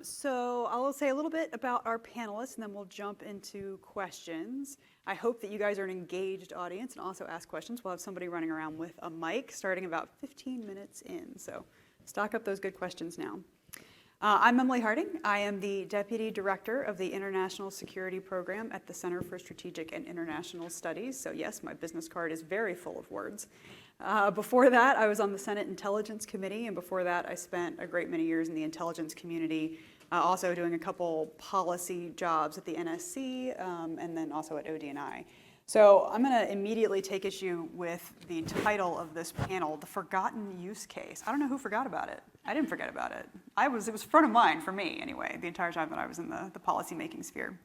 So I'll say a little bit about our panelists, and then we'll jump into questions. I hope that you guys are an engaged audience and also ask questions. We'll have somebody running around with a mic starting about 15 minutes in. So stock up those good questions now. I'm Emily Harding. I am the Deputy Director of the International Security Program at the Center for Strategic and International Studies. So yes, my business card is very full of words. Before that, I was on the Senate Intelligence Committee, and before that, I spent a great many years in the intelligence community, also doing a couple policy jobs at the NSC, and then also at ODNI. So I'm going to immediately take issue with the title of this panel, The Forgotten Use Case. I don't know who forgot about it. I didn't forget about it. It was front of mind for me, anyway, the entire time that I was in the policy-making sphere.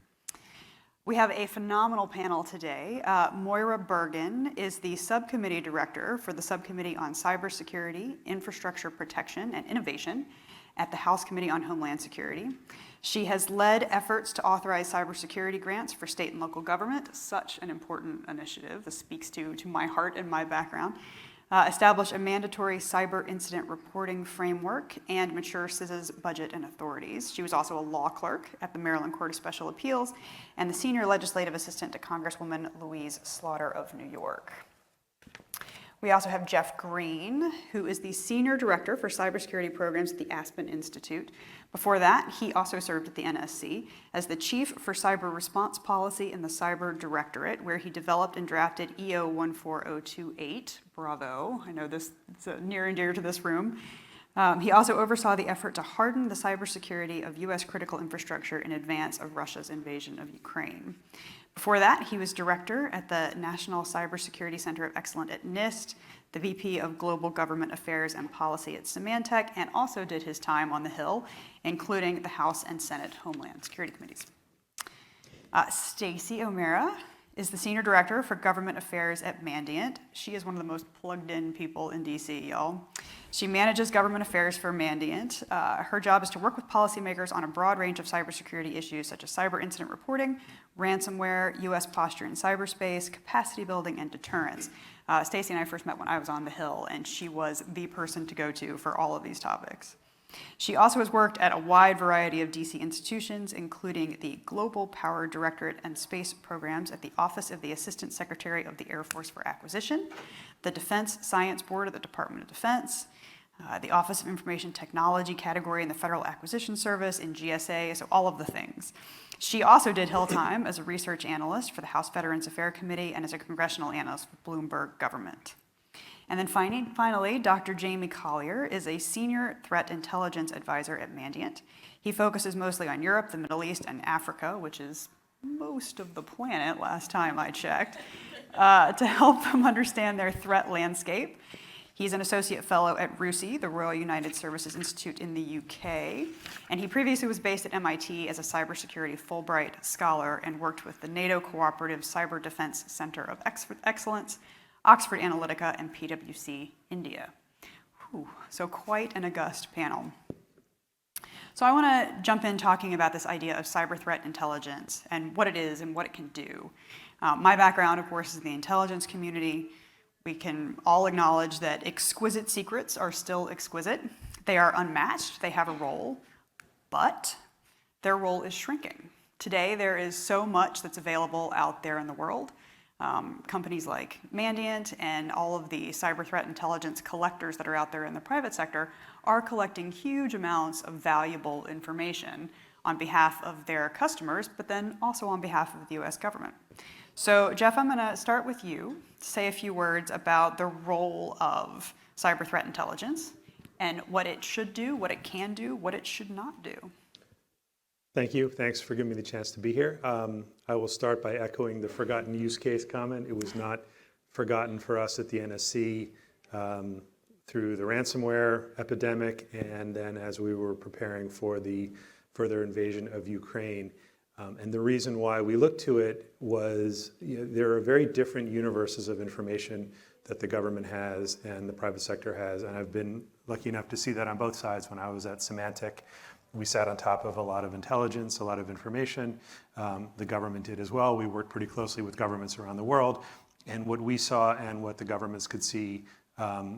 We have a phenomenal panel today. Moira Bergen is the subcommittee director for the Subcommittee on Cybersecurity, Infrastructure Protection, and Innovation at the House Committee on Homeland Security. She has led efforts to authorize cybersecurity grants for state and local government, such an important initiative. This speaks to my heart and my background. Establish a mandatory cyber incident reporting framework, and mature CSIS budget and authorities. She was also a law clerk at the Maryland Court of Special Appeals and the senior legislative assistant to Congresswoman Louise Slaughter of New York. We also have Jeff Greene, who is the Senior Director for Cybersecurity Programs at the Aspen Institute. Before that, he also served at the NSC as the Chief for Cyber Response Policy in the Cyber Directorate, where he developed and drafted EO 14028. Bravo, I know this is near and dear to this room. He also oversaw the effort to harden the cybersecurity of U.S. critical infrastructure in advance of Russia's invasion of Ukraine. Before that, he was director at the National Cybersecurity Center of Excellence at NIST, the VP of Global Government Affairs and Policy at Symantec, and also did his time on the Hill, including the House and Senate Homeland Security Committees. Stacy O'Mara is the Senior Director for Government Affairs at Mandiant. She is one of the most plugged-in people in DC, y'all. She manages government affairs for Mandiant. Her job is to work with policymakers on a broad range of cybersecurity issues such as cyber incident reporting, ransomware, U.S. posture in cyberspace, capacity building, and deterrence. Stacy and I first met when I was on the Hill, and she was the person to go to for all of these topics. She also has worked at a wide variety of DC institutions, including the Global Power Directorate and Space Programs at the Office of the Assistant Secretary of the Air Force for Acquisition, the Defense Science Board of the Department of Defense, the Office of Information Technology category in the Federal Acquisition Service, in GSA, so all of the things. She also did Hill time as a research analyst for the House Veterans Affairs Committee and as a congressional analyst with Bloomberg Government. And then finally, Dr. Jamie Collier is a senior threat intelligence advisor at Mandiant. He focuses mostly on Europe, the Middle East, and Africa, which is most of the planet last time I checked, to help them understand their threat landscape. He's an associate fellow at RUSI, the Royal United Services Institute in the UK, and he previously was based at MIT as a cybersecurity Fulbright scholar and worked with the NATO Cooperative Cyber Defense Center of Excellence, Oxford Analytica, and PwC India. Whew, so quite an august panel. So I want to jump in talking about this idea of cyber threat intelligence and what it is and what it can do. My background, of course, is in the intelligence community. We can all acknowledge that exquisite secrets are still exquisite. They are unmatched, they have a role, but their role is shrinking. Today, there is so much that's available out there in the world. Companies like Mandiant and all of the cyber threat intelligence collectors that are out there in the private sector are collecting huge amounts of valuable information on behalf of their customers, but then also on behalf of the US government. So Jeff, I'm gonna start with you to say a few words about the role of cyber threat intelligence and what it should do, what it can do, what it should not do. Thank you. Thanks for giving me the chance to be here. I will start by echoing the forgotten use case comment. It was not forgotten for us at the NSC through the ransomware epidemic and then as we were preparing for the further invasion of Ukraine. And the reason why we looked to it was there are very different universes of information that the government has and the private sector has. And I've been lucky enough to see that on both sides. When I was at Symantec, we sat on top of a lot of intelligence, a lot of information. The government did as well. We worked pretty closely with governments around the world. And what we saw and what the governments could see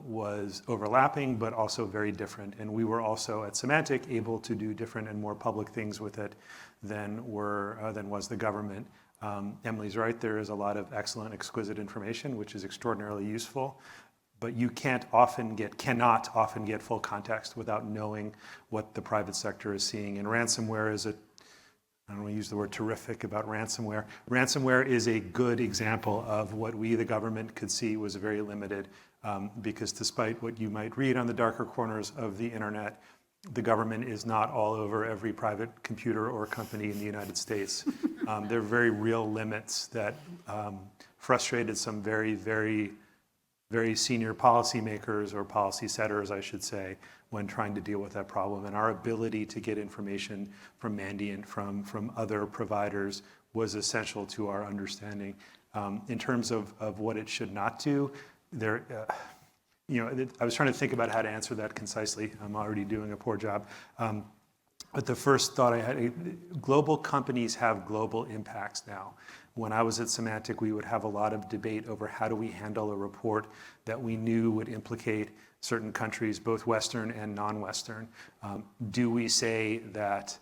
was overlapping, but also very different. And we were also at Symantec able to do different and more public things with it than was the government. Emily's right, there is a lot of excellent, exquisite information, which is extraordinarily useful, but you cannot often get full context without knowing what the private sector is seeing. And ransomware is I don't want to use the word terrific about ransomware. Ransomware is a good example of what we, the government, could see was very limited, because despite what you might read on the darker corners of the internet, the government is not all over every private computer or company in the United States. There are very real limits that frustrated some very, very, very senior policymakers, or policy setters, I should say, when trying to deal with that problem. And our ability to get information from Mandiant, from other providers, was essential to our understanding. In terms of what it should not do, I was trying to think about how to answer that concisely. I'm already doing a poor job. But the first thought I had, global companies have global impacts now. When I was at Symantec, we would have a lot of debate over how do we handle a report that we knew would implicate certain countries, both Western and non-Western. Do we say that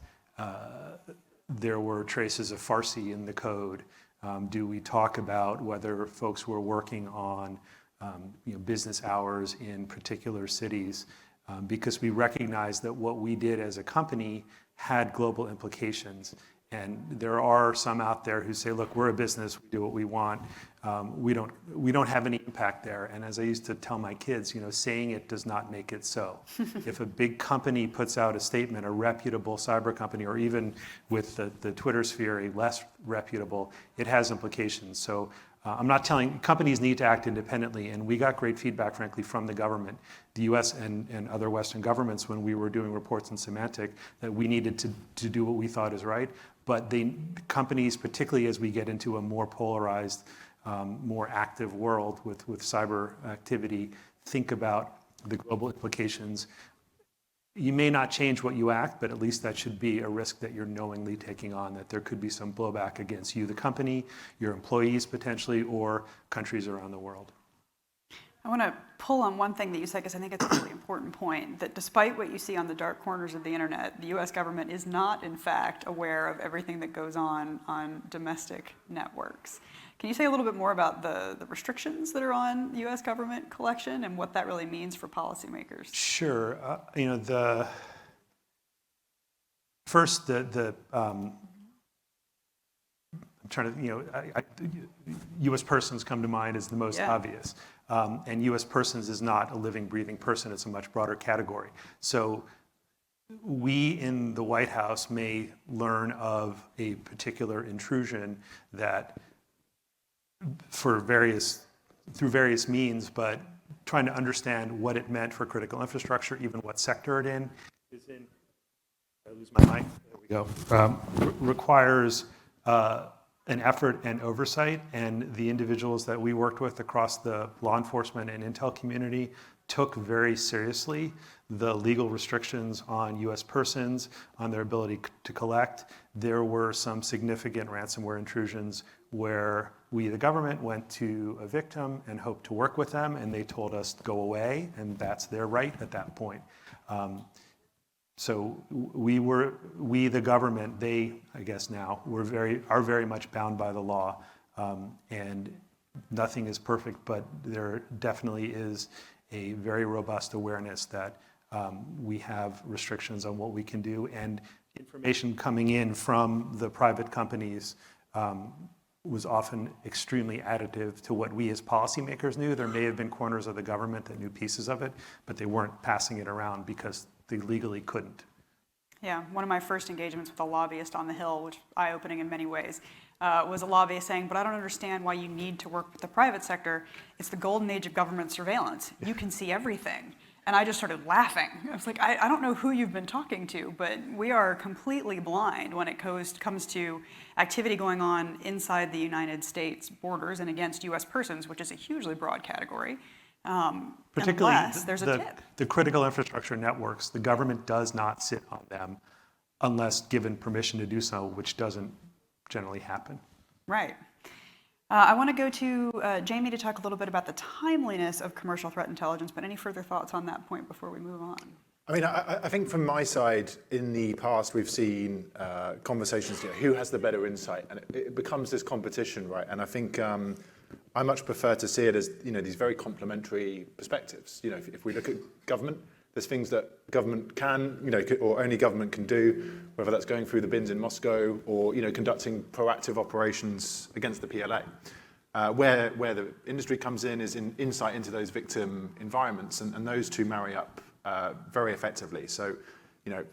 there were traces of Farsi in the code? Do we talk about whether folks were working on business hours in particular cities? Because we recognize that what we did as a company had global implications. And there are some out there who say, look, we're a business, we do what we want. We don't have any impact there. And as I used to tell my kids, saying it does not make it so. If a big company puts out a statement, a reputable cyber company, or even with the Twitter sphere, a less reputable, it has implications. So I'm not telling, companies need to act independently, and we got great feedback, frankly, from the government, the US and other Western governments when we were doing reports in Symantec, that we needed to do what we thought is right. But companies, particularly as we get into a more polarized, more active world with cyber activity, think about the global implications. You may not change what you act, but at least that should be a risk that you're knowingly taking on, that there could be some blowback against you, the company, your employees potentially, or countries around the world. I want to pull on one thing that you said, because I think it's a really important point, that despite what you see on the dark corners of the internet, the US government is not, in fact, aware of everything that goes on domestic networks. Can you say a little bit more about the restrictions that are on US government collection and what that really means for policymakers? Sure. I'm trying to, U.S. persons come to mind as the most obvious. And U.S. persons is not a living, breathing person. It's a much broader category. So we in the White House may learn of a particular intrusion that through various means, but trying to understand what it meant for critical infrastructure, even what sector it is in. I lose my mic. There we go. Requires an effort and oversight, and the individuals that we worked with across the law enforcement and intel community took very seriously the legal restrictions on U.S. persons, on their ability to collect. There were some significant ransomware intrusions where we, the government, went to a victim and hoped to work with them, and they told us to go away, and that's their right at that point. So we, the government, they, I guess now, are very much bound by the law, and nothing is perfect, but there definitely is a very robust awareness that we have restrictions on what we can do, and information coming in from the private companies was often extremely additive to what we as policymakers knew. There may have been corners of the government that knew pieces of it, but they weren't passing it around because they legally couldn't. Yeah, one of my first engagements with a lobbyist on the Hill, which eye-opening in many ways, was a lobbyist saying, but I don't understand why you need to work with the private sector. It's the golden age of government surveillance. You can see everything. And I just started laughing. I was like, I don't know who you've been talking to, but we are completely blind when it comes to activity going on inside the United States borders and against US persons, which is a hugely broad category. Particularly unless there's a tip. The critical infrastructure networks, the government does not sit on them unless given permission to do so, which doesn't generally happen. Right. I want to go to Jamie to talk a little bit about the timeliness of commercial threat intelligence, but any further thoughts on that point before we move on? I mean, I think from my side, in the past, we've seen conversations, who has the better insight? And it becomes this competition, right? And I think I much prefer to see it as, these very complementary perspectives. If we look at government, there's things that government can, or only government can do, whether that's going through the bins in Moscow or, conducting proactive operations against the PLA. Where the industry comes in is in insight into those victim environments, and those two marry up very effectively. So,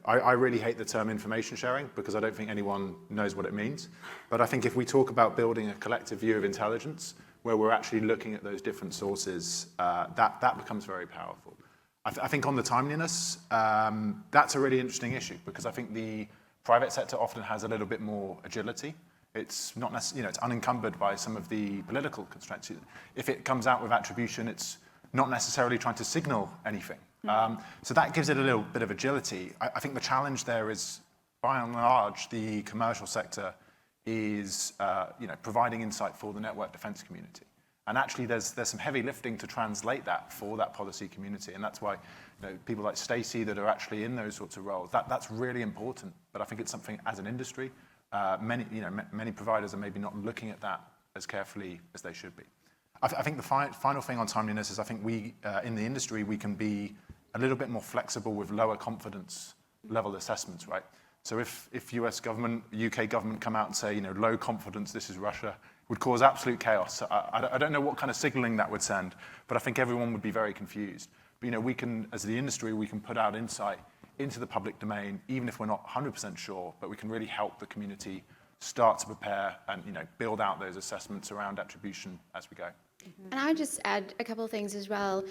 I really hate the term information sharing because I don't think anyone knows what it means. But I think if we talk about building a collective view of intelligence, where we're actually looking at those different sources, that becomes very powerful. I think on the timeliness, that's a really interesting issue because I think the private sector often has a little bit more agility. It's not necessarily, it's unencumbered by some of the political constraints. If it comes out with attribution, it's not necessarily trying to signal anything. So that gives it a little bit of agility. I think the challenge there is, by and large, the commercial sector is, providing insight for the network defense community. And actually, there's some heavy lifting to translate that for that policy community, and that's why people like Stacy that are actually in those sorts of roles. That's really important. But I think it's something as an industry, many providers are maybe not looking at that as carefully as they should be. I think the final thing on timeliness is I think we in the industry we can be a little bit more flexible with lower confidence level assessments, right? So if US government, UK government come out and say, low confidence, this is Russia, would cause absolute chaos. I don't know what kind of signaling that would send, but I think everyone would be very confused. But we can, as the industry, we can put out insight into the public domain, even if we're not 100% sure, but we can really help the community start to prepare and build out those assessments around attribution as we go. And I would just add a couple of things as well.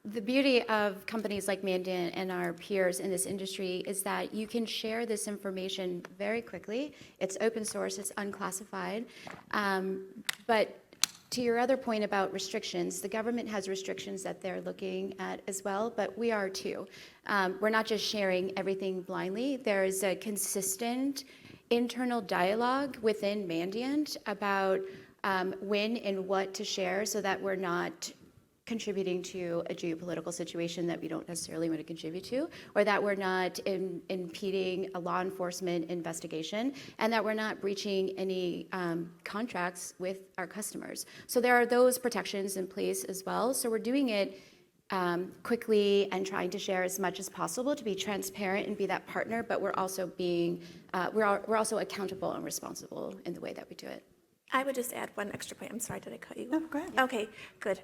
The beauty of companies like Mandiant and our peers in this industry is that you can share this information very quickly. It's open source, it's unclassified. But to your other point about restrictions, the government has restrictions that they're looking at as well, but we are too. We're not just sharing everything blindly. There is a consistent internal dialogue within Mandiant about when and what to share so that we're not contributing to a geopolitical situation that we don't necessarily want to contribute to, or that we're not impeding a law enforcement investigation, and that we're not breaching any contracts with our customers. So there are those protections in place as well. So we're doing it quickly and trying to share as much as possible to be transparent and be that partner, but we're also being, we're also accountable and responsible in the way that we do it. I would just add one extra point. I'm sorry, did I cut you? No, go ahead. Okay, good.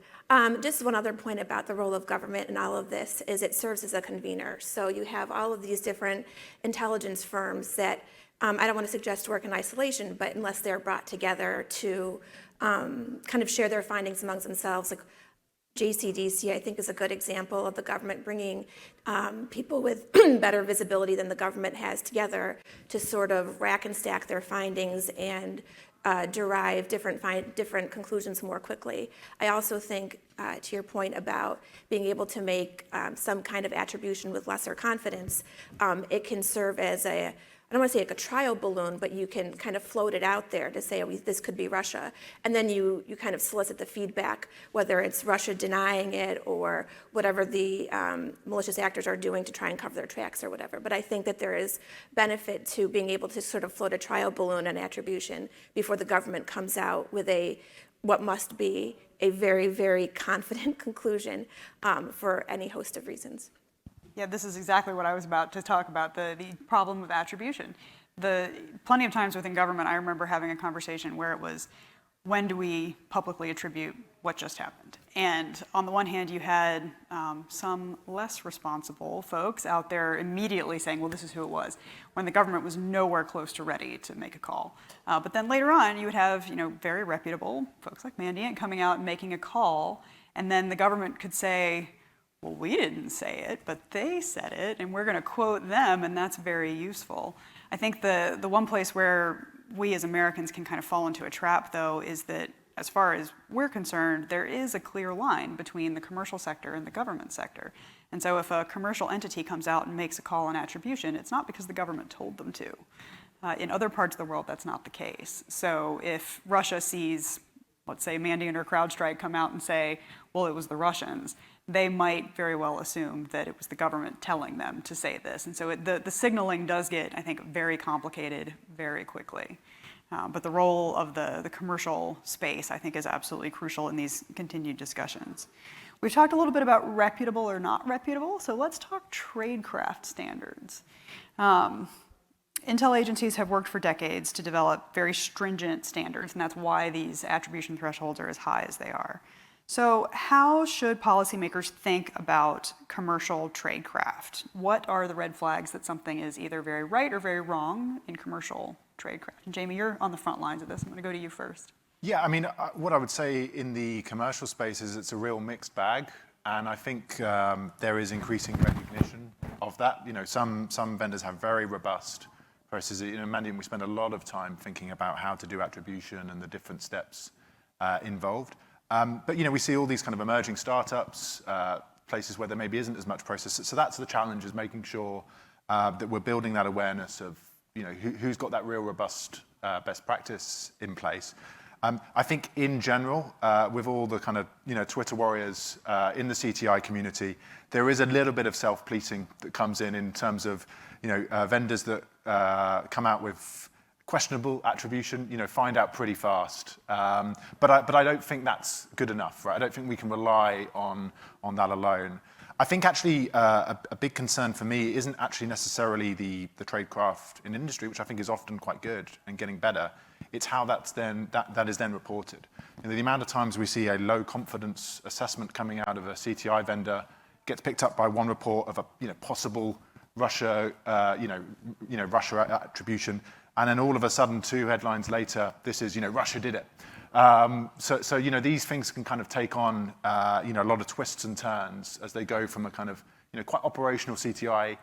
Just one other point about the role of government and all of this is it serves as a convener. So you have all of these different intelligence firms that I don't want to suggest work in isolation, but unless they're brought together to kind of share their findings amongst themselves, like JCDC, I think, is a good example of the government bringing people with better visibility than the government has together to sort of rack and stack their findings and derive different conclusions more quickly. I also think, to your point about being able to make some kind of attribution with lesser confidence, it can serve as I don't want to say like a trial balloon, but you can kind of float it out there to say, oh, this could be Russia. And then you kind of solicit the feedback, whether it's Russia denying it or whatever the malicious actors are doing to try and cover their tracks or whatever. But I think that there is benefit to being able to sort of float a trial balloon on attribution before the government comes out with what must be a very, very confident conclusion for any host of reasons. Yeah, this is exactly what I was about to talk about, the problem of attribution. Plenty of times within government, I remember having a conversation where it was, when do we publicly attribute what just happened? And on the one hand, you had some less responsible folks out there immediately saying, well, this is who it was, when the government was nowhere close to ready to make a call. But then later on, you would have very reputable folks like Mandiant coming out and making a call, and then the government could say, well, we didn't say it, but they said it, and we're going to quote them, and that's very useful. I think the one place where we as Americans can kind of fall into a trap, though, is that as far as we're concerned, there is a clear line between the commercial sector and the government sector. And so if a commercial entity comes out and makes a call on attribution, it's not because the government told them to. In other parts of the world, that's not the case. So if Russia sees, let's say, Mandiant or CrowdStrike come out and say, well, it was the Russians, they might very well assume that it was the government telling them to say this. And so the signaling does get, I think, very complicated very quickly. But the role of the commercial space, I think, is absolutely crucial in these continued discussions. We've talked a little bit about reputable or not reputable, so let's talk tradecraft standards. Intel agencies have worked for decades to develop very stringent standards, and that's why these attribution thresholds are as high as they are. So how should policymakers think about commercial tradecraft? What are the red flags that something is either very right or very wrong in commercial tradecraft? And Jamie, you're on the front lines of this. I'm going to go to you first. Yeah, I mean, what I would say in the commercial space is it's a real mixed bag, and I think there is increasing recognition of that. You know, some vendors have very robust processes. You know, Mandiant, we spend a lot of time thinking about how to do attribution and the different steps involved. But you know, we see all these kind of emerging startups, places where there maybe isn't as much process. So that's the challenge, is making sure that we're building that awareness of, you know, who's got that real robust best practice in place. I think in general, with all the kind of, you know, Twitter warriors in the CTI community, there is a little bit of self-policing that comes in terms of, you know, vendors that come out with questionable attribution, you know, find out pretty fast. But I don't think that's good enough, right? I don't think we can rely on that alone. I think actually a big concern for me isn't actually necessarily the tradecraft in industry, which I think is often quite good and getting better. It's how that is then reported. You know, the amount of times we see a low confidence assessment coming out of a CTI vendor gets picked up by one report of a, you know, possible Russia, Russia attribution, and then all of a sudden, 2 headlines later, this is, you know, Russia did it. So you know, these things can kind of take on, you know, a lot of twists and turns as they go from a kind of, you know, quite operational CTI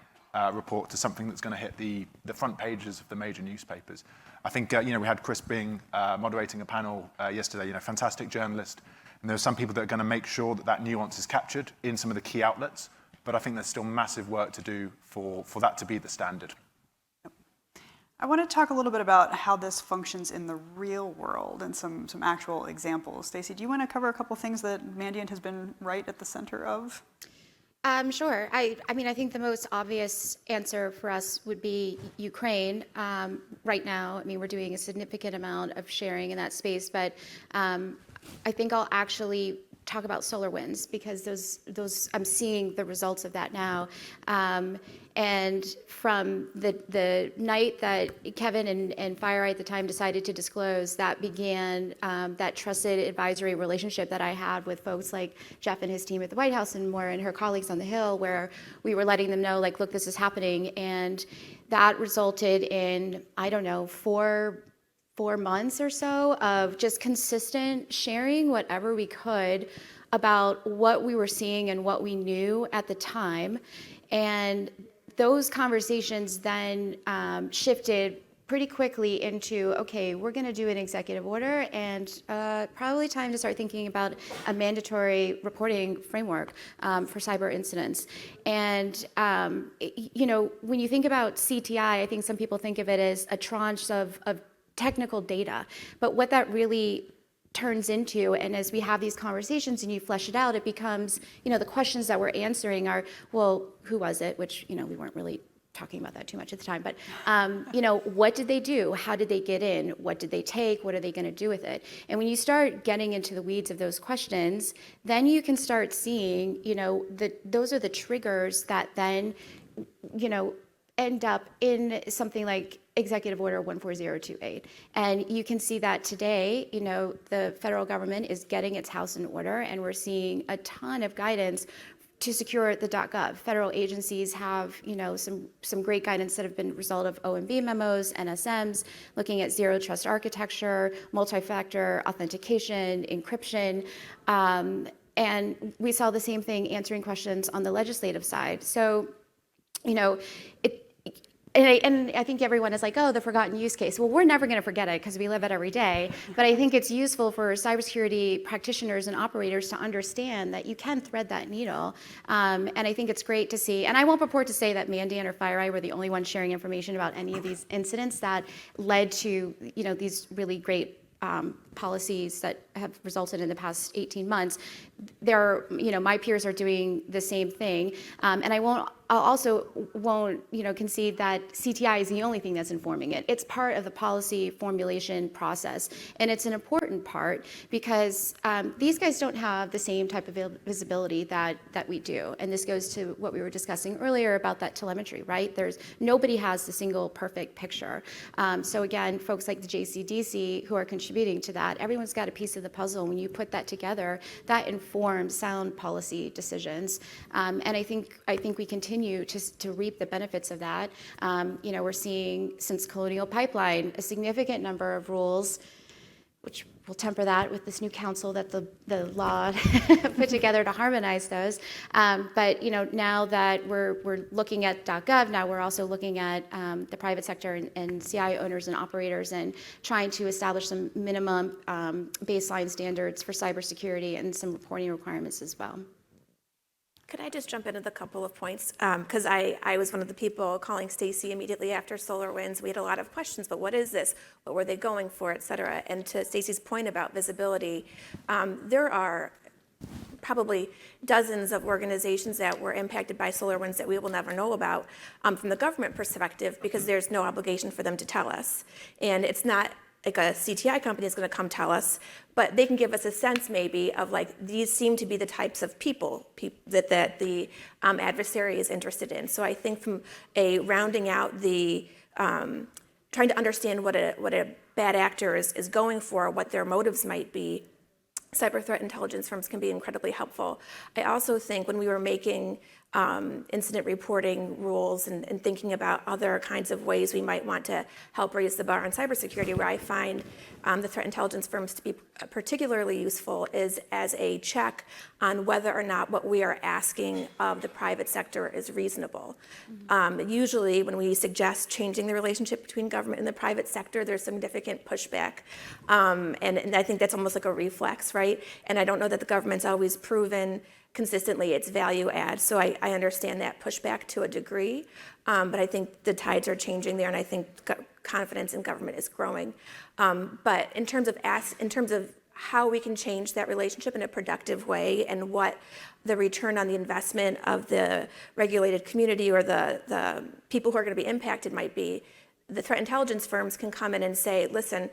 report to something that's going to hit the front pages of the major newspapers. I think, you know, we had Chris Bing moderating a panel yesterday, you know, fantastic journalist. And there are some people that are going to make sure that nuance is captured in some of the key outlets. But I think there's still massive work to do for that to be the standard. I want to talk a little bit about how this functions in the real world and some actual examples. Stacy, do you want to cover a couple things that Mandiant has been right at the center of? Sure. I mean, I think the most obvious answer for us would be Ukraine. Right now, I mean, we're doing a significant amount of sharing in that space, but I think I'll actually talk about SolarWinds, because those I'm seeing the results of that now. And from the night that Kevin and FireEye at the time decided to disclose, that began that trusted advisory relationship that I had with folks like Jeff and his team at the White House and Maura and her colleagues on the Hill, where we were letting them know, like, look, this is happening. And that resulted in, I don't know, four months or so of just consistent sharing whatever we could about what we were seeing and what we knew at the time. And those conversations then shifted pretty quickly into, okay, we're going to do an executive order, and probably time to start thinking about a mandatory reporting framework for cyber incidents. And you know, when you think about CTI, I think some people think of it as a tranche of technical data, but what that really turns into, and as we have these conversations and you flesh it out, it becomes, you know, the questions that we're answering are, well, who was it? Which, you know, we weren't really talking about that too much at the time, but you know, what did they do? How did they get in? What did they take? What are they going to do with it? And when you start getting into the weeds of those questions, then you can start seeing, you know, those are the triggers that then, you know, end up in something like Executive Order 14028. And you can see that today, you know, the federal government is getting its house in order, and we're seeing a ton of guidance to secure the .gov. Federal agencies have, you know, some great guidance that have been a result of OMB memos, NSMs, looking at zero trust architecture, multi-factor authentication, encryption, and we saw the same thing answering questions on the legislative side. So, you know, And I think everyone is like, oh, the forgotten use case. Well, we're never going to forget it because we live it every day. But I think it's useful for cybersecurity practitioners and operators to understand that you can thread that needle. And I think it's great to see. And I won't purport to say that Mandiant or FireEye were the only ones sharing information about any of these incidents that led to, these really great policies that have resulted in the past 18 months. My peers are doing the same thing, and I also won't concede that CTI is the only thing that's informing it. It's part of the policy formulation process, and it's an important part because these guys don't have the same type of visibility that we do, and this goes to what we were discussing earlier about that telemetry, right? Nobody has the single perfect picture. So again, folks like the JCDC who are contributing to that, everyone's got a piece of the puzzle. When you put that together, that informs sound policy decisions, and I think we continue to reap the benefits of that. We're seeing since Colonial Pipeline a significant number of rules, which we'll temper that with this new council that the law put together to harmonize those. But now that we're looking at .gov, now we're also looking at the private sector and CI owners and operators and trying to establish some minimum baseline standards for cybersecurity and some reporting requirements as well. Could I just jump in with a couple of points? Because I was one of the people calling Stacy immediately after SolarWinds. We had a lot of questions, but what is this? What were they going for, et cetera? And to Stacy's point about visibility, there are probably dozens of organizations that were impacted by SolarWinds that we will never know about from the government perspective because there's no obligation for them to tell us. And it's not like a CTI company is going to come tell us, but they can give us a sense maybe of like, these seem to be the types of people that the adversary is interested in. So I think from a rounding out the, trying to understand what a bad actor is going for, what their motives might be, cyber threat intelligence firms can be incredibly helpful. I also think when we were making incident reporting rules and thinking about other kinds of ways we might want to help raise the bar on cybersecurity, where I find the threat intelligence firms to be particularly useful is as a check on whether or not what we are asking of the private sector is reasonable. Usually when we suggest changing the relationship between government and the private sector, there's significant pushback. And I think that's almost like a reflex, right? And I don't know that the government's always proven consistently its value add. So I understand that pushback to a degree, but I think the tides are changing there, and I think confidence in government is growing. But in terms of how we can change that relationship in a productive way and what the return on the investment of the regulated community or the people who are going to be impacted might be, the threat intelligence firms can come in and say, listen,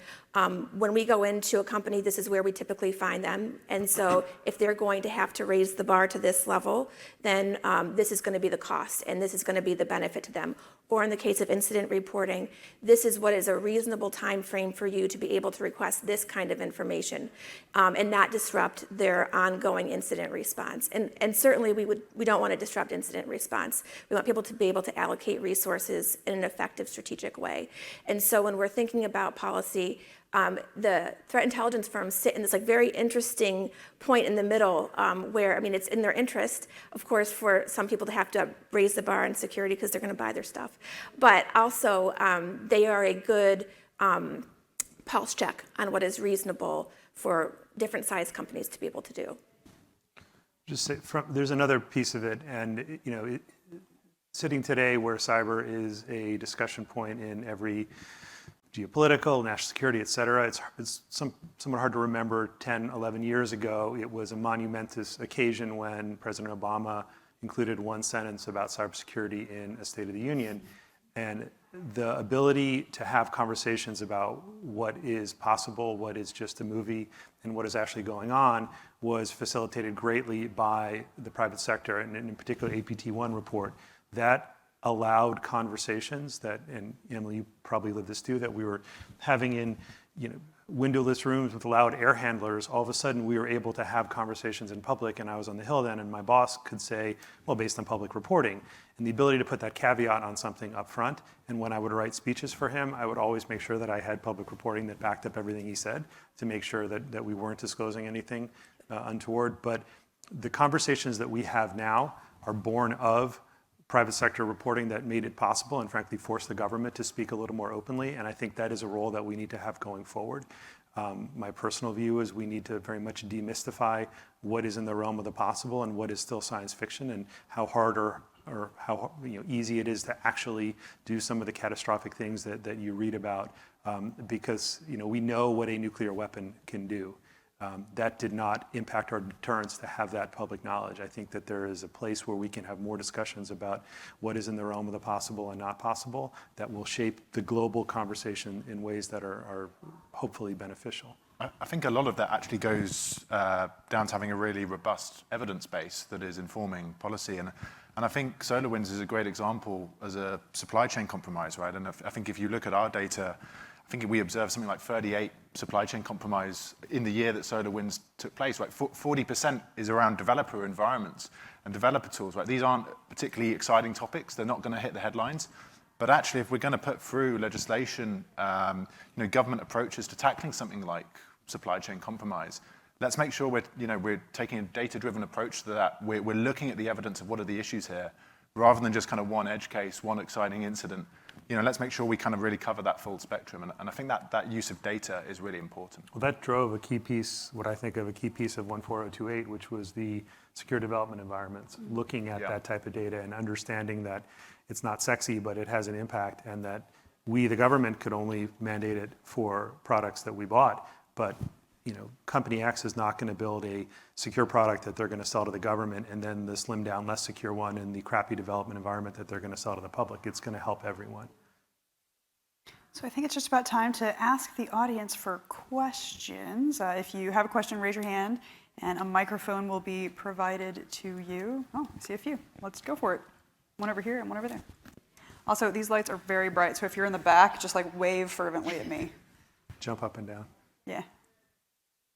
when we go into a company, this is where we typically find them. And so if they're going to have to raise the bar to this level, then this is going to be the cost and this is going to be the benefit to them. Or in the case of incident reporting, this is what is a reasonable time frame for you to be able to request this kind of information and not disrupt their ongoing incident response. And certainly we don't want to disrupt incident response. We want people to be able to allocate resources in an effective strategic way. And so when we're thinking about policy, the threat intelligence firms sit in this like very interesting point in the middle where, I mean, it's in their interest, of course, for some people to have to raise the bar on security because they're going to buy their stuff. But also, they are a good pulse check on what is reasonable for different size companies to be able to do. Just say, there's another piece of it, and sitting today where cyber is a discussion point in every geopolitical, national security, et cetera. It's somewhat hard to remember 10, 11 years ago. It was a monumentous occasion when President Obama included one sentence about cybersecurity in a State of the Union. And the ability to have conversations about what is possible, what is just a movie, and what is actually going on was facilitated greatly by the private sector, and in particular APT1 report. That allowed conversations that, and Emily, you probably lived this too, that we were having in windowless rooms with loud air handlers. All of a sudden we were able to have conversations in public, and I was on the Hill then, and my boss could say, well, based on public reporting, and the ability to put that caveat on something up front. And when I would write speeches for him, I would always make sure that I had public reporting that backed up everything he said to make sure that we weren't disclosing anything untoward. But the conversations that we have now are born of private sector reporting that made it possible and frankly forced the government to speak a little more openly. And I think that is a role that we need to have going forward. My personal view is we need to very much demystify what is in the realm of the possible and what is still science fiction, and how hard or how easy it is to actually do some of the catastrophic things that you read about, because we know what a nuclear weapon can do. That did not impact our deterrence to have that public knowledge. I think that there is a place where we can have more discussions about what is in the realm of the possible and not possible that will shape the global conversation in ways that are hopefully beneficial. I think a lot of that actually goes down to having a really robust evidence base that is informing policy. And I think SolarWinds is a great example as a supply chain compromise, right? And I think if you look at our data, I think we observed something like 38 supply chain compromise in the year that SolarWinds took place, right? 40% is around developer environments and developer tools, right? These aren't particularly exciting topics. They're not going to hit the headlines. But actually, if we're going to put through legislation, government approaches to tackling something like supply chain compromise, let's make sure we're taking a data-driven approach to that. We're looking at the evidence of what are the issues here, rather than just kind of one edge case, one exciting incident. Let's make sure we kind of really cover that full spectrum. And I think that use of data is really important. Well, that drove a key piece, what I think of a key piece of 14028, which was the secure development environments, looking at that type of data and understanding that it's not sexy, but it has an impact, and that we, the government, could only mandate it for products that we bought. But Company X is not going to build a secure product that they're going to sell to the government and then the slimmed down, less secure one in the crappy development environment that they're going to sell to the public. It's going to help everyone. So I think it's just about time to ask the audience for questions. If you have a question, raise your hand, and a microphone will be provided to you. Oh, I see a few. Let's go for it. One over here and one over there. Also, these lights are very bright, so if you're in the back, just wave fervently at me. Jump up and down. Yeah.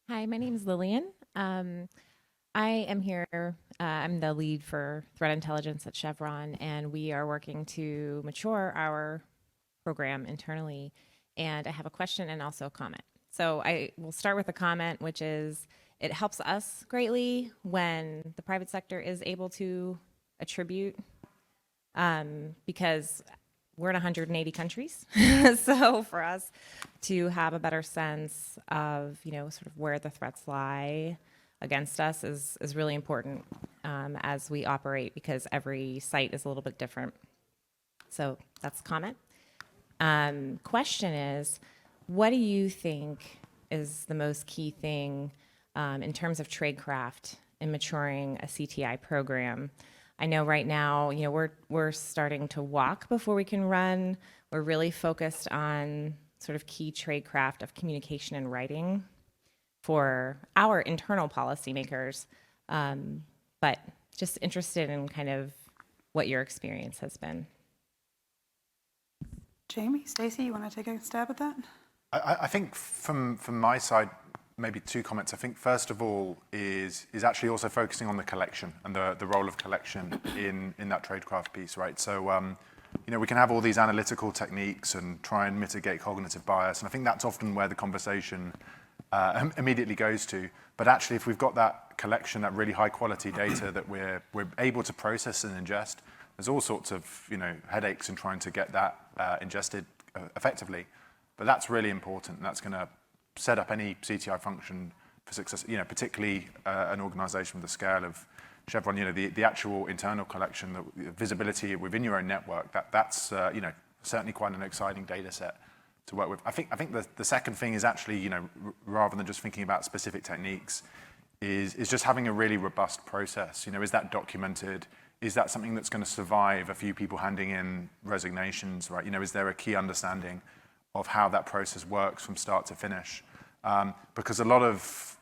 Hi, my name is Lillian. I am here, I'm the lead for threat intelligence at Chevron, and we are working to mature our program internally. And I have a question and also a comment. So I will start with a comment, which is it helps us greatly when the private sector is able to attribute, because we're in 180 countries. So for us to have a better sense of, sort of where the threats lie against us is really important as we operate, because every site is a little bit different. So that's a comment. Question is, what do you think is the most key thing in terms of tradecraft in maturing a CTI program? I know right now, we're starting to walk before we can run. We're really focused on sort of key tradecraft of communication and writing for our internal policymakers, but just interested in kind of what your experience has been. Jamie, Stacy, you want to take a stab at that? I think from my side, maybe two comments. I think first of all is actually also focusing on the collection and the role of collection in that tradecraft piece, right? So we can have all these analytical techniques and try and mitigate cognitive bias, and I think that's often where the conversation immediately goes to. But actually, if we've got that collection, that really high quality data that we're able to process and ingest, there's all sorts of headaches in trying to get that ingested effectively. But that's really important, and that's going to set up any CTI function for success, particularly an organization with the scale of Chevron, the actual internal collection, the visibility within your own network, that's certainly quite an exciting data set to work with. I think the second thing is actually, rather than just thinking about specific techniques, is just having a really robust process. Is that documented? Is that something that's going to survive a few people handing in resignations, right? Is there a key understanding of how that process works from start to finish? Because a lot of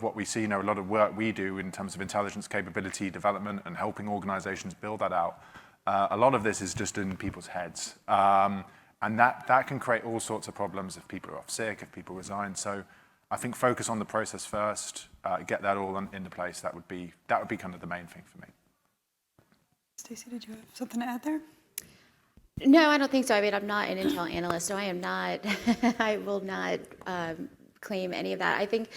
what we see, a lot of work we do in terms of intelligence capability development and helping organizations build that out, a lot of this is just in people's heads. And that can create all sorts of problems if people are off sick, if people resign. So I think focus on the process first, get that all into place. That would be kind of the main thing for me. Stacy, did you have something to add there? No, I don't think so. I mean, I'm not an Intel analyst, so I am not, I will not claim any of that. I think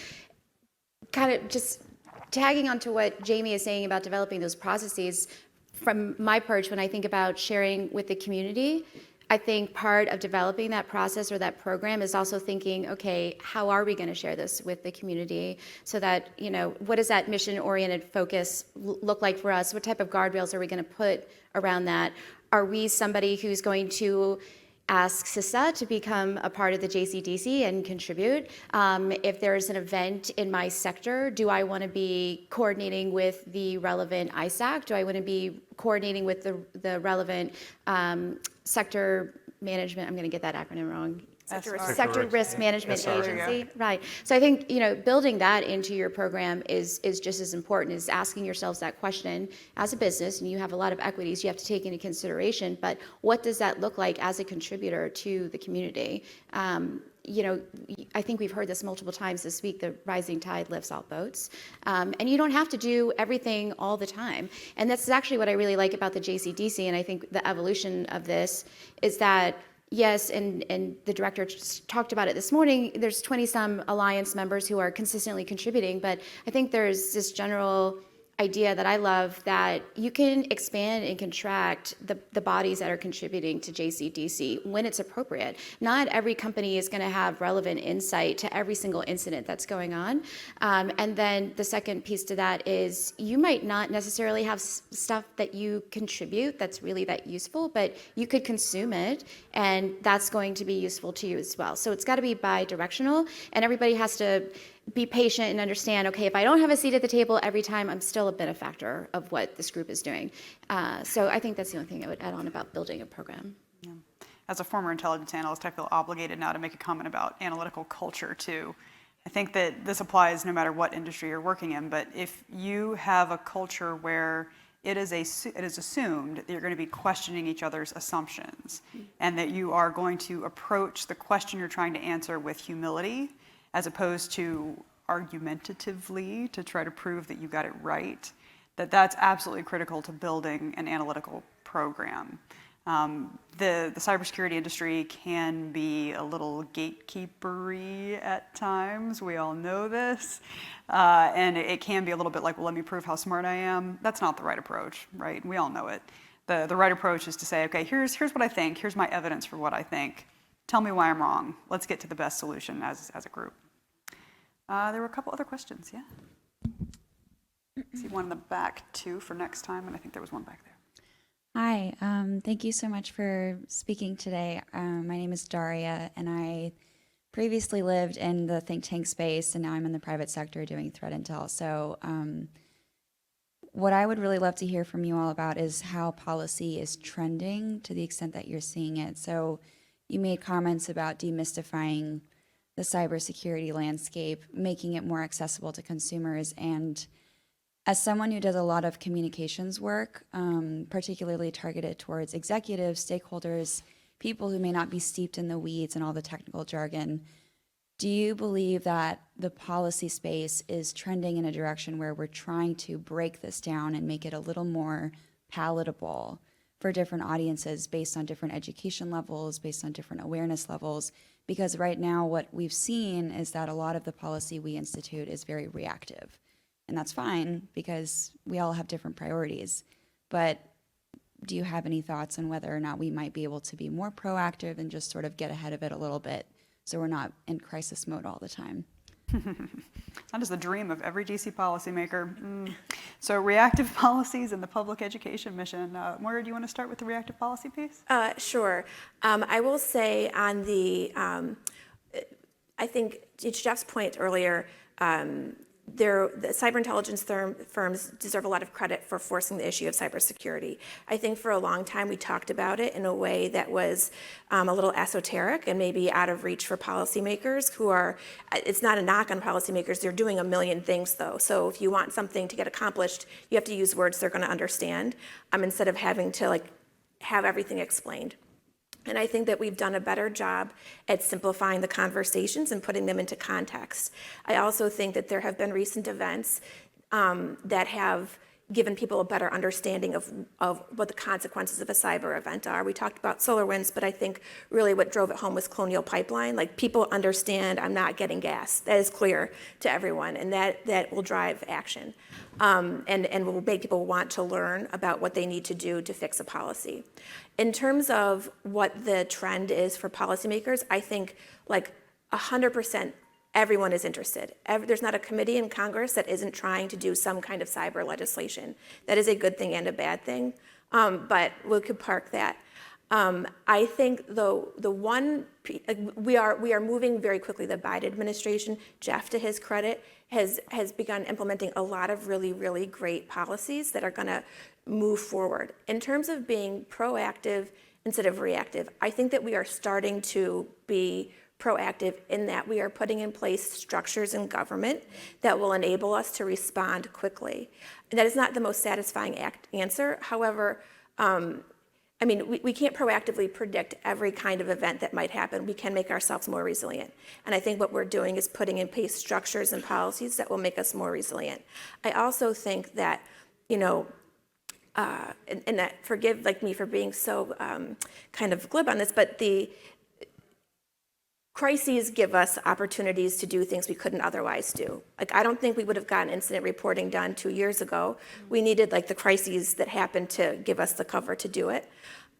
kind of just tagging onto what Jamie is saying about developing those processes, from my perch, when I think about sharing with the community, I think part of developing that process or that program is also thinking, okay, how are we going to share this with the community so that, what does that mission-oriented focus look like for us? What type of guardrails are we going to put around that? Are we somebody who's going to ask CISA to become a part of the JCDC and contribute? If there's an event in my sector, do I want to be coordinating with the relevant ISAC? Do I want to be coordinating with the relevant sector management? I'm going to get that acronym wrong. Sector risk management agency, right? So I think building that into your program is just as important as asking yourselves that question as a business, and you have a lot of equities you have to take into consideration. But what does that look like as a contributor to the community? I think we've heard this multiple times this week. The rising tide lifts all boats, and you don't have to do everything all the time. And that's actually what I really like about the JCDC. And I think the evolution of this is that. Yes, and the director just talked about it this morning. There's 20-some alliance members who are consistently contributing, but I think there's this general idea that I love that you can expand and contract the bodies that are contributing to JCDC when it's appropriate. Not every company is going to have relevant insight to every single incident that's going on. And then the second piece to that is you might not necessarily have stuff that you contribute that's really that useful, but you could consume it, and that's going to be useful to you as well. So it's got to be bi-directional, and everybody has to be patient and understand, okay, if I don't have a seat at the table every time, I'm still a benefactor of what this group is doing. So I think that's the only thing I would add on about building a program. Yeah. As a former intelligence analyst, I feel obligated now to make a comment about analytical culture too. I think that this applies no matter what industry you're working in, but if you have a culture where it is assumed that you're going to be questioning each other's assumptions and that you are going to approach the question you're trying to answer with humility, as opposed to argumentatively to try to prove that you got it right, that's absolutely critical to building an analytical program. The cybersecurity industry can be a little gatekeepery at times. We all know this. And it can be a little bit like, well, let me prove how smart I am. That's not the right approach, right? We all know it. The right approach is to say, okay, here's what I think. Here's my evidence for what I think. Tell me why I'm wrong. Let's get to the best solution as a group. There were a couple other questions, yeah? See one in the back too for next time, and I think there was one back there. Hi, thank you so much for speaking today. My name is Daria, and I previously lived in the think tank space, and now I'm in the private sector doing threat intel. So what I would really love to hear from you all about is how policy is trending to the extent that you're seeing it. So you made comments about demystifying the cybersecurity landscape, making it more accessible to consumers. And as someone who does a lot of communications work, particularly targeted towards executives, stakeholders, people who may not be steeped in the weeds and all the technical jargon, do you believe that the policy space is trending in a direction where we're trying to break this down and make it a little more palatable for different audiences based on different education levels, based on different awareness levels? Because right now what we've seen is that a lot of the policy we institute is very reactive. And that's fine because we all have different priorities. But do you have any thoughts on whether or not we might be able to be more proactive and just sort of get ahead of it a little bit so we're not in crisis mode all the time? That is the dream of every DC policymaker. So reactive policies and the public education mission. Moira, do you want to start with the reactive policy piece? Sure. I will say on the, I think to Jeff's point earlier, the cyber intelligence firms deserve a lot of credit for forcing the issue of cybersecurity. I think for a long time we talked about it in a way that was a little esoteric and maybe out of reach for policymakers who are, it's not a knock on policymakers, they're doing a million things though. So if you want something to get accomplished, you have to use words they're going to understand instead of having to have everything explained. And I think that we've done a better job at simplifying the conversations and putting them into context. I also think that there have been recent events that have given people a better understanding of what the consequences of a cyber event are. We talked about SolarWinds, but I think really what drove it home was Colonial Pipeline. Like, people understand I'm not getting gas. That is clear to everyone, and that will drive action, and will make people want to learn about what they need to do to fix a policy. In terms of what the trend is for policymakers, I think like 100% everyone is interested. There's not a committee in Congress that isn't trying to do some kind of cyber legislation. That is a good thing and a bad thing, but we could park that. I think though we are moving very quickly. The Biden administration, Jeff, to his credit, has begun implementing a lot of really, really great policies that are going to move forward. In terms of being proactive instead of reactive, I think that we are starting to be proactive in that we are putting in place structures in government that will enable us to respond quickly. And that is not the most satisfying answer. However, I mean, we can't proactively predict every kind of event that might happen. We can make ourselves more resilient. And I think what we're doing is putting in place structures and policies that will make us more resilient. I also think that, you know, and that, forgive like me for being so kind of glib on this, but the crises give us opportunities to do things we couldn't otherwise do. Like, I don't think we would have gotten incident reporting done 2 years ago. We needed like the crises that happened to give us the cover to do it.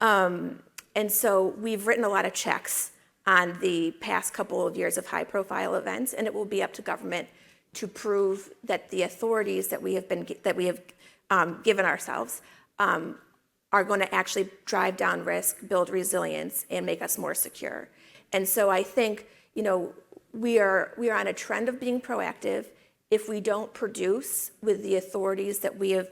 And so we've written a lot of checks on the past couple of years of high profile events, and it will be up to government to prove that the authorities that we have given ourselves are going to actually drive down risk, build resilience, and make us more secure. And so I think, you know, we are on a trend of being proactive. If we don't produce with the authorities that we have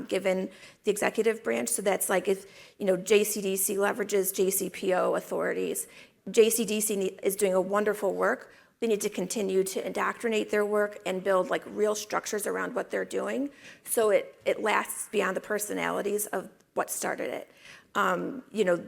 given the executive branch, so that's like if, you know, JCDC leverages JCPO authorities. JCDC is doing a wonderful work. They need to continue to indoctrinate their work and build like real structures around what they're doing, so it lasts beyond the personalities of what started it. You know,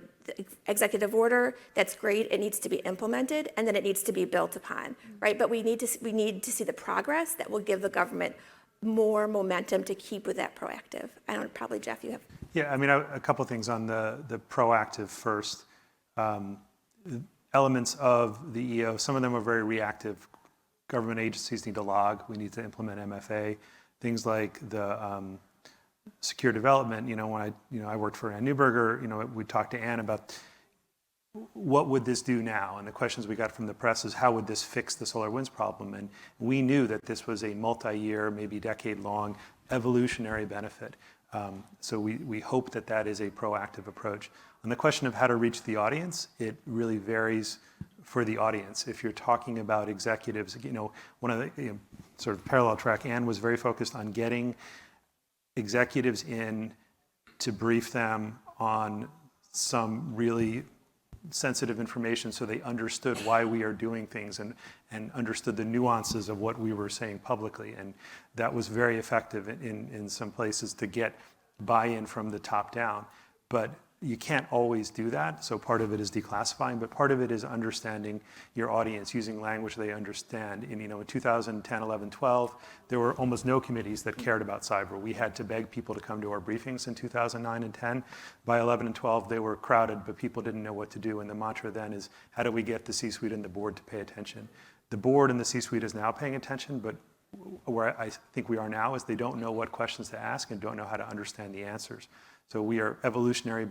executive order, that's great, it needs to be implemented, and then it needs to be built upon, right? But we need to see the progress that will give the government more momentum to keep with that proactive. I don't, probably Jeff, you have. Yeah, I mean, a couple of things on the proactive first. Elements of the EO, some of them are very reactive. Government agencies need to log, we need to implement MFA. Things like the secure development, you know, when I worked for Ann Neuberger, you know, we talked to Ann about what would this do now? And the questions we got from the press is, how would this fix the SolarWinds problem? And we knew that this was a multi-year, maybe decade-long evolutionary benefit. So we hope that that is a proactive approach. On the question of how to reach the audience, it really varies for the audience. If you're talking about executives, you know, one of the sort of parallel track, Ann was very focused on getting executives in to brief them on some really sensitive information so they understood why we are doing things and understood the nuances of what we were saying publicly. And that was very effective in some places to get buy-in from the top down. But you can't always do that. So part of it is declassifying, but part of it is understanding your audience, using language they understand. And, you know, in 2010, 11, 12, there were almost no committees that cared about cyber. We had to beg people to come to our briefings in 2009 and 10. By 11 and 12, they were crowded, but people didn't know what to do. And the mantra then is, how do we get the C-suite and the board to pay attention? The board and the C-suite is now paying attention, but where I think we are now is they don't know what questions to ask and don't know how to understand the answers. So we are evolutionarily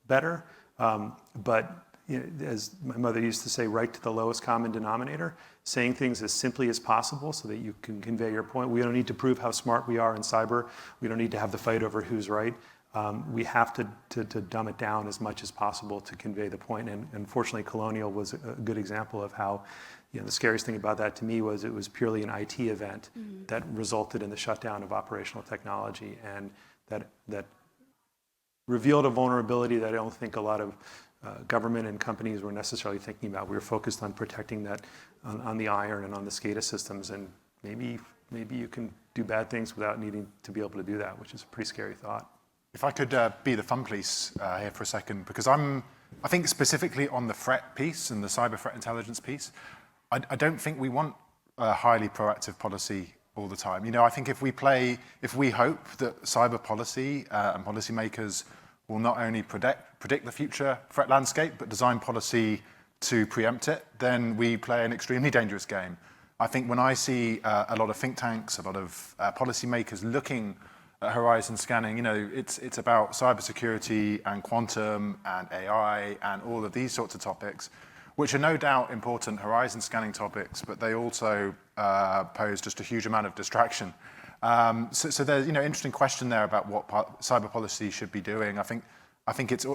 better, but you know, as my mother used to say, right to the lowest common denominator, saying things as simply as possible so that you can convey your point. We don't need to prove how smart we are in cyber. We don't need to have the fight over who's right. We have to dumb it down as much as possible to convey the point. And unfortunately, Colonial was a good example of how, you know, the scariest thing about that to me was it was purely an IT event that resulted in the shutdown of operational technology, and that revealed a vulnerability that I don't think a lot of government and companies were necessarily thinking about. We were focused on protecting that on the iron and on the SCADA systems, and maybe you can do bad things without needing to be able to do that, which is a pretty scary thought. If I could be the fun police here for a second, because I think specifically on the threat piece and the cyber threat intelligence piece, I don't think we want a highly proactive policy all the time. You know, I think if we hope that cyber policy and policymakers will not only predict the future threat landscape, but design policy to preempt it, then we play an extremely dangerous game. I think when I see a lot of think tanks, a lot of policymakers looking at horizon scanning, you know, it's about cybersecurity and quantum and AI and all of these sorts of topics, which are no doubt important horizon scanning topics, but they also pose just a huge amount of distraction. So there's, you know, interesting question there about what cyber policy should be doing. I think it's,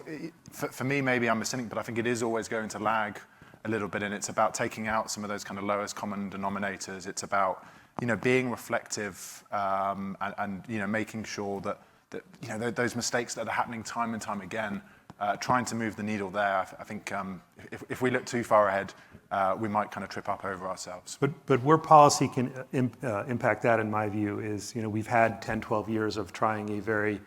for me, maybe I'm a cynic, but I think it is always going to lag a little bit, and it's about taking out some of those kind of lowest common denominators. It's about, you know, being reflective and you know, making sure that you know, those mistakes that are happening time and time again, trying to move the needle there. I think if we look too far ahead, we might kind of trip up over ourselves. But where policy can impact that, in my view, is, you know, we've had 10, 12 years of trying a very,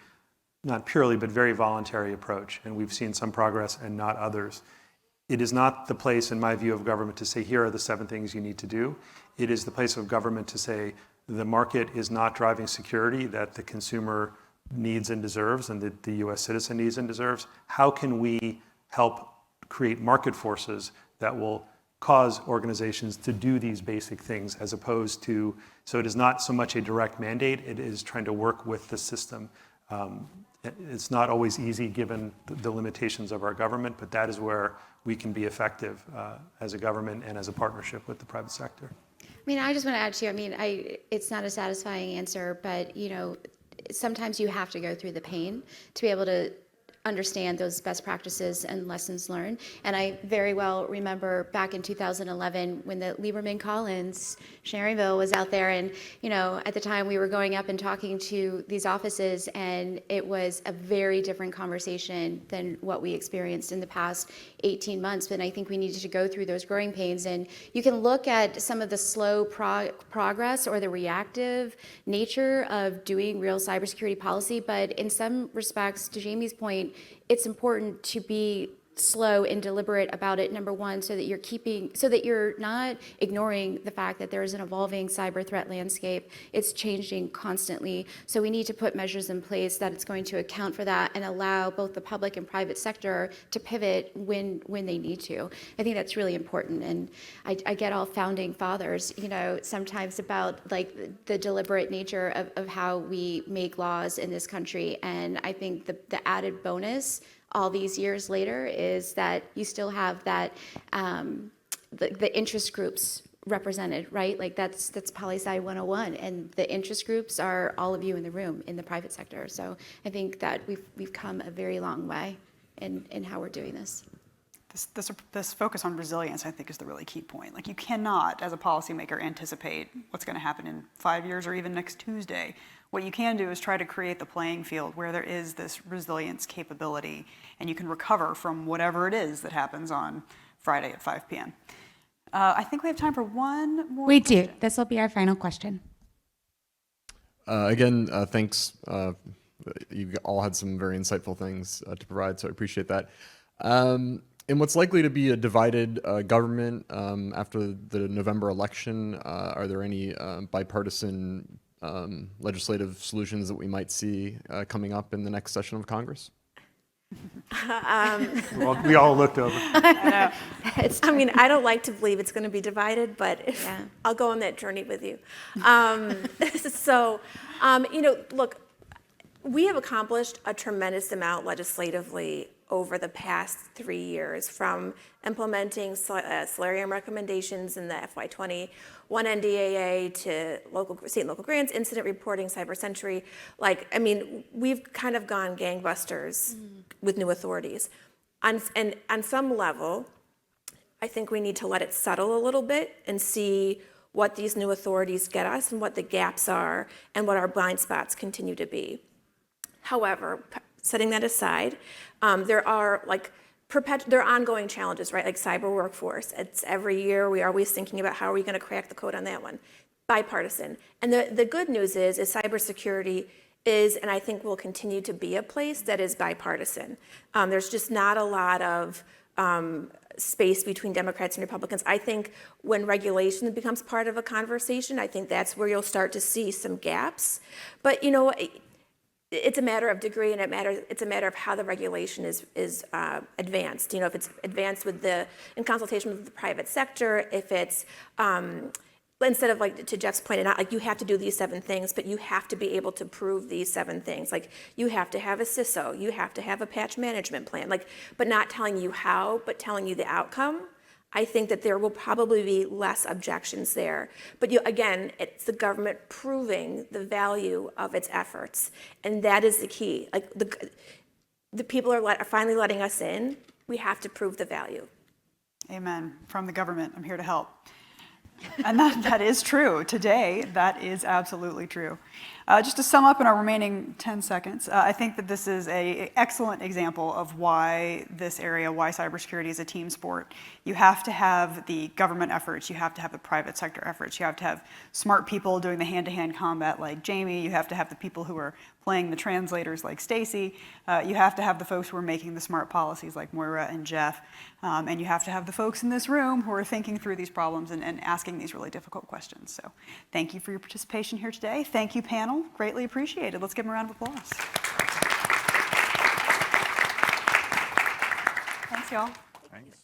not purely, but very voluntary approach, and we've seen some progress and not others. It is not the place, in my view, of government to say, here are the 7 things you need to do. It is the place of government to say, the market is not driving security that the consumer needs and deserves, and that the US citizen needs and deserves. How can we help create market forces that will cause organizations to do these basic things, as opposed to, so it is not so much a direct mandate, it is trying to work with the system. It's not always easy given the limitations of our government, but that is where we can be effective as a government and as a partnership with the private sector. I mean, I just want to add too, I mean, it's not a satisfying answer, but, you know, sometimes you have to go through the pain to be able to understand those best practices and lessons learned. And I very well remember back in 2011 when the Lieberman-Collins sharing bill was out there, and, you know, at the time we were going up and talking to these offices, and it was a very different conversation than what we experienced in the past 18 months. But I think we needed to go through those growing pains, and you can look at some of the slow progress or the reactive nature of doing real cybersecurity policy, but in some respects, to Jamie's point, it's important to be slow and deliberate about it, number one, so that you're not ignoring the fact that there is an evolving cyber threat landscape. It's changing constantly. So we need to put measures in place that it's going to account for that and allow both the public and private sector to pivot when they need to. I think that's really important. And I get all founding fathers, you know, sometimes about like the deliberate nature of how we make laws in this country. And I think the added bonus all these years later is that you still have that the interest groups represented, right? Like that's Poli-Sci 101, and the interest groups are all of you in the room in the private sector. So I think that we've come a very long way in how we're doing this. This focus on resilience, I think, is the really key point. Like, you cannot, as a policymaker, anticipate what's going to happen in 5 years or even next Tuesday. What you can do is try to create the playing field where there is this resilience capability, and you can recover from whatever it is that happens on Friday at 5 p.m. I think we have time for one more question. We do. This will be our final question. Again, thanks. You all had some very insightful things to provide, so I appreciate that. In what's likely to be a divided government after the November election, are there any bipartisan legislative solutions that we might see coming up in the next session of Congress? We all looked over. I mean, I don't like to believe it's going to be divided, but I'll go on that journey with you. You know, look, we have accomplished a tremendous amount legislatively over the past 3 years, from implementing salarium recommendations in the FY21 NDAA to state and local grants, incident reporting, cyber century. Like, I mean, we've kind of gone gangbusters with new authorities. And on some level, I think we need to let it settle a little bit and see what these new authorities get us and what the gaps are and what our blind spots continue to be. However, setting that aside, there are there are ongoing challenges, right? Like cyber workforce. It's every year we are always thinking about how are we going to crack the code on that one. Bipartisan. And the good news is cybersecurity is, and I think will continue to be, a place that is bipartisan. There's just not a lot of space between Democrats and Republicans. I think when regulation becomes part of a conversation, I think that's where you'll start to see some gaps. But, you know, it's a matter of degree, and it's a matter of how the regulation is advanced. You know, if it's advanced in consultation with the private sector, if it's instead of, like, to Jeff's point, out, like, you have to do these 7 things, but you have to be able to prove these 7 things. Like, you have to have a CISO, you have to have a patch management plan, like, but not telling you how, but telling you the outcome. I think that there will probably be less objections there. But again, it's the government proving the value of its efforts, and that is the key. Like, the people are finally letting us in. We have to prove the value. Amen. From the government, I'm here to help. And that is true. Today, that is absolutely true. Just to sum up in our remaining 10 seconds, I think that this is an excellent example of why this area, why cybersecurity is a team sport. You have to have the government efforts, you have to have the private sector efforts, you have to have smart people doing the hand-to-hand combat like Jamie, you have to have the people who are playing the translators like Stacy, you have to have the folks who are making the smart policies like Moira and Jeff, and you have to have the folks in this room who are thinking through these problems and asking these really difficult questions. So thank you for your participation here today. Thank you, panel. Greatly appreciated. Let's give them a round of applause. Thanks, y'all. Thanks.